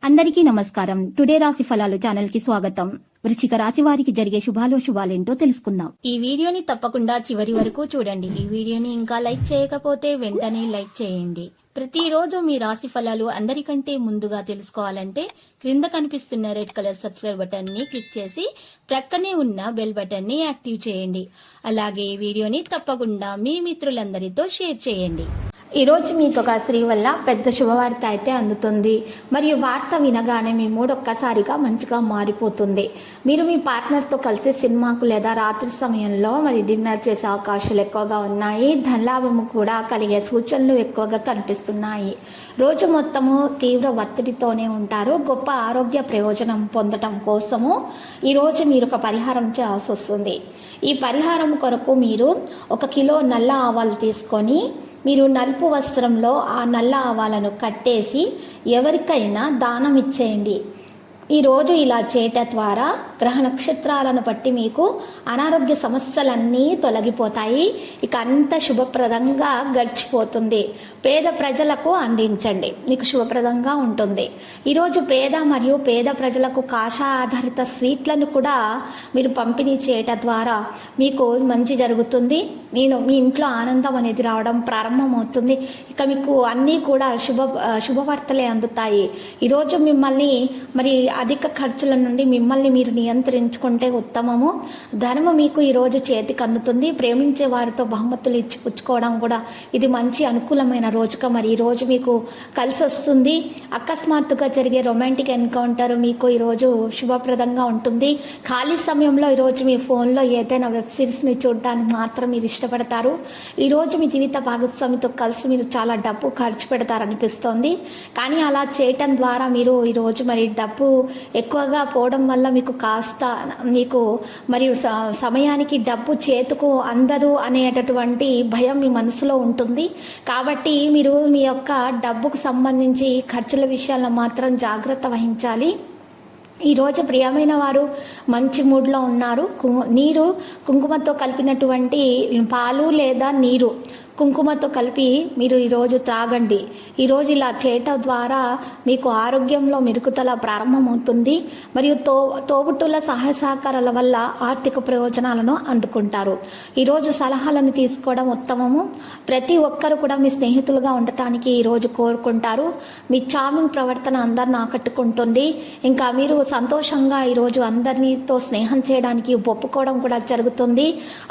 అందరికీ నమస్కారం. టుడే రాశి ఫలాలు ఛానల్ కి స్వాగతం. వృశ్చిక రాశి వారికి జరిగే శుభాలేంటో తెలుసుకుందాం. ఈ వీడియోని తప్పకుండా చివరి వరకు చూడండి. ఈ వీడియోని ఇంకా లైక్ చేయకపోతే వెంటనే లైక్ చేయండి. ప్రతిరోజు మీ రాశి ఫలాలు అందరికంటే ముందుగా తెలుసుకోవాలంటే క్రింద కనిపిస్తున్న రెడ్ కలర్ సబ్స్క్రైబ్ బటన్ ని క్లిక్ చేసి ప్రక్కనే ఉన్న బెల్ బటన్ ని యాక్టివ్ చేయండి. అలాగే ఈ వీడియోని తప్పకుండా మీ మిత్రులందరితో షేర్ చేయండి. ఈరోజు మీకు ఒక స్త్రీ వల్ల పెద్ద శుభవార్త అయితే అందుతుంది. మరియు వార్త వినగానే మీ మూడు ఒక్కసారిగా మంచిగా మారిపోతుంది. మీరు మీ పార్ట్నర్తో కలిసి సినిమాకు లేదా రాత్రి సమయంలో డిన్నర్ చేసే అవకాశాలు ఎక్కువగా ఉన్నాయి. ధనలాభము కూడా కలిగే సూచనలు ఎక్కువగా కనిపిస్తున్నాయి. రోజు మొత్తము తీవ్ర ఒత్తిడితోనే ఉంటారు. గొప్ప ఆరోగ్య ప్రయోజనం పొందటం కోసము ఈరోజు మీరు ఒక పరిహారం చేయాల్సి వస్తుంది. ఈ పరిహారం కొరకు మీరు 1 కిలో నల్ల ఆవాలు తీసుకొని మీరు నలుపు వస్త్రంలో ఆ నల్ల ఆవాలను కట్టేసి ఎవరికైనా దానం ఇచ్చేయండి. ఈరోజు ఇలా చేయటం ద్వారా గ్రహ నక్షత్రాలను బట్టి మీకు అనారోగ్య సమస్యలన్నీ తొలగిపోతాయి. ఇక అంత శుభప్రదంగా గడిచిపోతుంది. పేద ప్రజలకు అందించండి, మీకు శుభప్రదంగా ఉంటుంది. ఈరోజు పేద ప్రజలకు కాషాయ ఆధారిత స్వీట్లను కూడా మీరు పంపిణీ చేయటం ద్వారా మీకు మంచి జరుగుతుంది. మీ ఇంట్లో ఆనందం అనేది రావడం ప్రారంభమవుతుంది. ఇక మీకు అన్నీ కూడా శుభవార్తలే అందుతాయి. ఈరోజు మిమ్మల్ని అధిక ఖర్చుల నుండి మిమ్మల్ని మీరు నియంత్రించుకుంటే ఉత్తమము. ధనము మీకు ఈరోజు చేతికి అందుతుంది. ప్రేమించే వారితో బహుమతులు ఇచ్చి పుచ్చుకోవడం కూడా ఇది మంచి అనుకూలమైన రోజుగా ఈరోజు మీకు కలిసి వస్తుంది. అకస్మాత్తుగా జరిగే రొమాంటిక్ ఎన్కౌంటర్ మీకు ఈరోజు శుభప్రదంగా ఉంటుంది. ఖాళీ సమయంలో ఈరోజు మీ ఫోన్లో ఏదైనా వెబ్ సిరీస్ని చూడడానికి మాత్రం మీరు ఇష్టపడతారు. ఈరోజు మీ జీవిత భాగస్వామితో కలిసి మీరు చాలా డబ్బు ఖర్చు పెడతారనిపిస్తోంది. కానీ అలా చేయటం ద్వారా మీరు ఈరోజు డబ్బు ఎక్కువగా పోవడం వల్ల మీకు కాస్త సమయానికి డబ్బు చేతుకు అందదు అనేటటువంటి భయం మీ మనసులో ఉంటుంది. కాబట్టి మీరు మీ యొక్క డబ్బుకు సంబంధించి ఖర్చుల విషయాల్లో మాత్రం జాగ్రత్త వహించాలి. ఈరోజు ప్రియమైన వారు మంచి మూడ్లో ఉన్నారు. కుంకుమతో కలిపినటువంటి పాలు లేదా నీరు కుంకుమతో కలిపి మీరు ఈరోజు త్రాగండి. ఈరోజు ఇలా చేయటం ద్వారా మీకు ఆరోగ్యంలో మెరుగుదల ప్రారంభమవుతుంది. మరియు తోబుట్టుల సహాయ సహకారాల వల్ల ఆర్థిక ప్రయోజనాలను అందుకుంటారు. ఈరోజు సలహాలను తీసుకోవడం ఉత్తమము. ప్రతి ఒక్కరు కూడా మీ స్నేహితులుగా ఉండటానికి ఈరోజు కోరుకుంటారు. మీ చార్మింగ్ ప్రవర్తన అందరిని ఆకట్టుకుంటుంది. ఇంకా మీరు సంతోషంగా ఈరోజు అందరితో స్నేహం చేయడానికి ఒప్పుకోవడం కూడా జరుగుతుంది.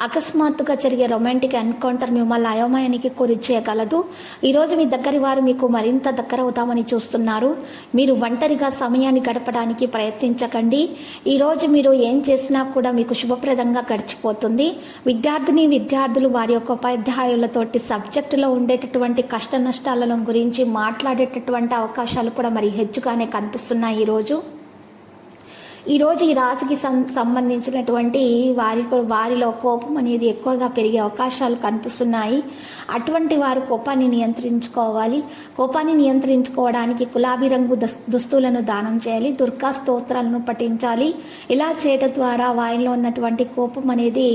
అకస్మాత్తుగా జరిగే రొమాంటిక్ ఎన్కౌంటర్ మిమ్మల్ని అయోమయానికి గురి చేయగలదు. ఈరోజు మీ దగ్గర వారు మీకు మరింత దగ్గర అవుతామని చూస్తున్నారు. మీరు ఒంటరిగా సమయాన్ని గడపడానికి ప్రయత్నించకండి. ఈరోజు మీరు ఏం చేసినా కూడా మీకు శుభప్రదంగా గడిచిపోతుంది. విద్యార్థులు వారి యొక్క ఉపాధ్యాయులతోటి సబ్జెక్టులో ఉండేటటువంటి కష్ట నష్టాల గురించి మాట్లాడేటటువంటి అవకాశాలు కూడా హెచ్చుగానే కనిపిస్తున్నాయి. ఈరోజు ఈ రాశికి సంబంధించినటువంటి వారిలో కోపం అనేది ఎక్కువగా పెరిగే అవకాశాలు కనిపిస్తున్నాయి. అటువంటి వారు కోపాన్ని నియంత్రించుకోవాలి. కోపాన్ని నియంత్రించుకోవడానికి గులాబీ రంగు దుస్తులను దానం చేయాలి. దుర్గా స్తోత్రాలను పఠించాలి. ఇలా చేయడం ద్వారా వారిలో ఉన్నటువంటి కోపం అనేది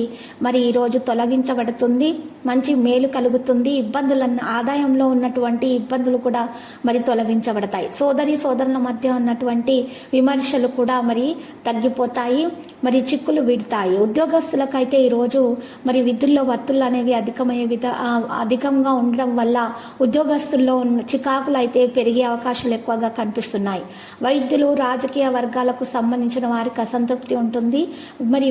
ఈరోజు తొలగించబడుతుంది. మంచి మేలు కలుగుతుంది. ఆదాయంలో ఉన్నటువంటి ఇబ్బందులు కూడా తొలగించబడతాయి. సోదరుల మధ్య ఉన్నటువంటి విమర్శలు కూడా తగ్గిపోతాయి. చిక్కులు విడతాయి. ఉద్యోగస్తులకైతే ఈరోజు విధుల్లో ఒత్తిళ్లు అనేవి అధికంగా ఉండడం వల్ల ఉద్యోగస్తుల్లో చికాకులు అయితే పెరిగే అవకాశాలు ఎక్కువగా కనిపిస్తున్నాయి. వైద్యులు, రాజకీయ వర్గాలకు సంబంధించిన వారికి అసంతృప్తి ఉంటుంది.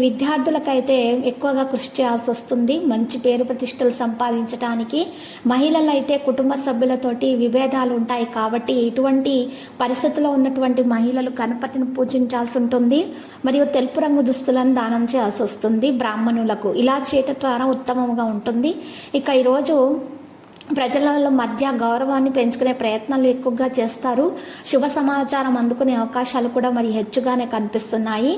విద్యార్థులకైతే ఎక్కువగా కృషి చేయాల్సి వస్తుంది మంచి పేరు ప్రతిష్టలు సంపాదించడానికి. మహిళలు అయితే కుటుంబ సభ్యులతోటి విభేదాలు ఉంటాయి. కాబట్టి ఇటువంటి పరిస్థితిలో ఉన్నటువంటి మహిళలు గణపతిని పూజించాల్సి ఉంటుంది. తెలుపు రంగు దుస్తులను దానం చేయాల్సి వస్తుంది బ్రాహ్మణులకు. ఇలా చేయటం ద్వారా ఉత్తమంగా ఉంటుంది. ఇక ఈరోజు ప్రజల మధ్య గౌరవాన్ని పెంచుకునే ప్రయత్నాలు ఎక్కువగా చేస్తారు. శుభ సమాచారం అందుకునే అవకాశాలు కూడా హెచ్చుగానే కనిపిస్తున్నాయి.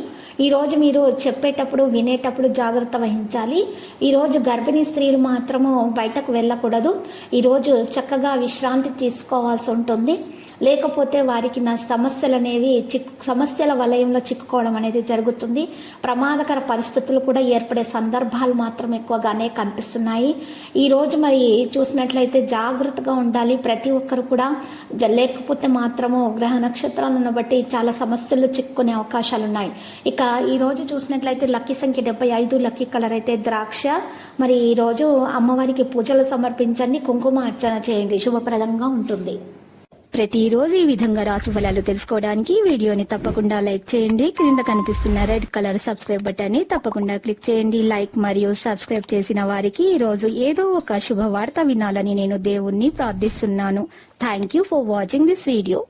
ఈరోజు మీరు చెప్పేటప్పుడు వినేటప్పుడు జాగ్రత్త వహించాలి. ఈరోజు గర్భిణీ స్త్రీలు మాత్రము బయటకు వెళ్ళకూడదు. ఈరోజు చక్కగా విశ్రాంతి తీసుకోవాల్సి ఉంటుంది. లేకపోతే వారికి నా సమస్యలు అనేవి సమస్యల వలయంలో చిక్కుకోవడం అనేది జరుగుతుంది. ప్రమాదకర పరిస్థితులు కూడా ఏర్పడే సందర్భాలు మాత్రం ఎక్కువగానే కనిపిస్తున్నాయి. ఈ రోజు మరి చూసినట్లయితే జాగ్రత్తగా ఉండాలి ప్రతి ఒక్కరు కూడా. లేకపోతే మాత్రము గ్రహ నక్షత్రాలను బట్టి చాలా సమస్యలు చిక్కుకునే అవకాశాలు ఉన్నాయి. ఇక ఈ రోజు చూసినట్లయితే లక్కీ సంఖ్య 75, లక్కీ కలర్ అయితే ద్రాక్ష. మరి ఈ రోజు అమ్మవారికి పూజలు సమర్పించండి, కుంకుమ అర్చన చేయండి, శుభప్రదంగా ఉంటుంది. ప్రతిరోజు ఈ విధంగా రాశి ఫలాలు తెలుసుకోవడానికి వీడియోని తప్పకుండా లైక్ చేయండి. క్రింద కనిపిస్తున్న రెడ్ కలర్ సబ్స్క్రైబ్ బటన్ ని తప్పకుండా క్లిక్ చేయండి. లైక్ మరియు సబ్స్క్రైబ్ చేసిన వారికి ఈ రోజు ఏదో ఒక శుభవార్త వినాలని నేను దేవుణ్ణి ప్రార్థిస్తున్నాను. Thank you for watching this video.